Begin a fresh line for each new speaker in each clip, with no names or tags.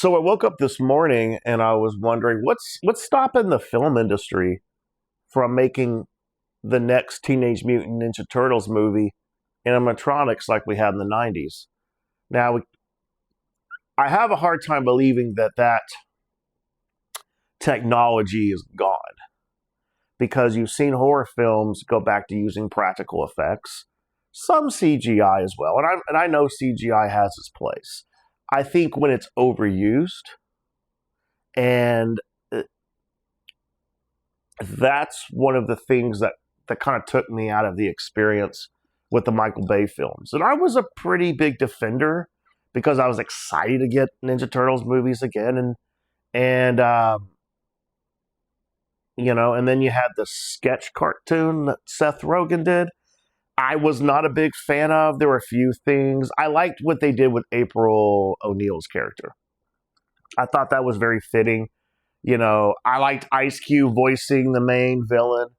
So I woke up this morning and I was wondering what's stopping the film industry from making the next Teenage Mutant Ninja Turtles movie animatronics like we had in the 90s. Now, I have a hard time believing that technology is gone because you've seen horror films go back to using practical effects, some CGI as well. And I know CGI has its place. I think when it's overused, and that's one of the things that kind of took me out of the experience with the Michael Bay films. And I was a pretty big defender because I was excited to get Ninja Turtles movies again, and then you had the sketch cartoon that Seth Rogen did. I was not a big fan of. There were a few things. I liked what they did with April O'Neil's character. I thought that was very fitting. I liked Ice Cube voicing the main villain,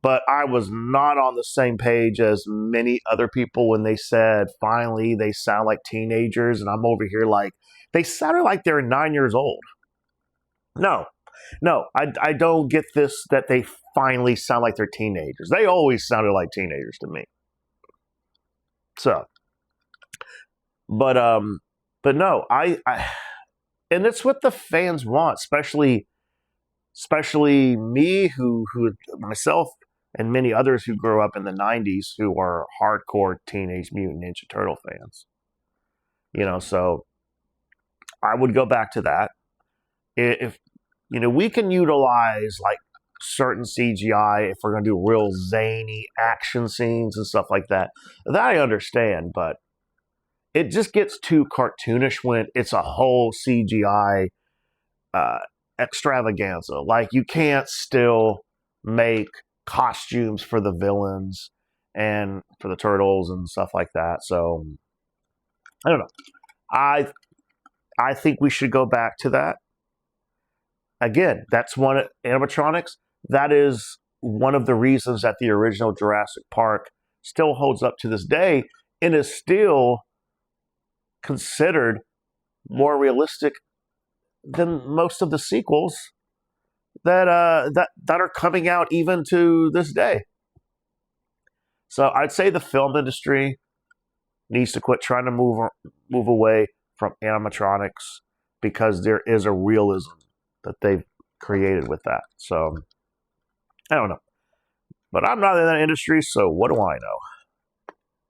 but I was not on the same page as many other people when they said, finally, they sound like teenagers. And I'm over here like, they sounded like they're 9 years old. No, I don't get this that they finally sound like they're teenagers. They always sounded like teenagers to me. So, but no, I and it's what the fans want, especially me, who myself and many others who grew up in the 90s who are hardcore Teenage Mutant Ninja Turtle fans. So I would go back to that. If we can utilize like certain CGI if we're going to do real zany action scenes and stuff like that. That I understand, but it just gets too cartoonish when it's a whole CGI extravaganza. Like, you can't still make costumes for the villains and for the turtles and stuff like that. So I don't know. I think we should go back to that. Again, that's one animatronics. That is one of the reasons that the original Jurassic Park still holds up to this day and is still considered more realistic than most of the sequels that are coming out even to this day. So I'd say the film industry needs to quit trying to move away from animatronics because there is a realism that they've created with that. So I don't know. But I'm not in that industry, so what do I know?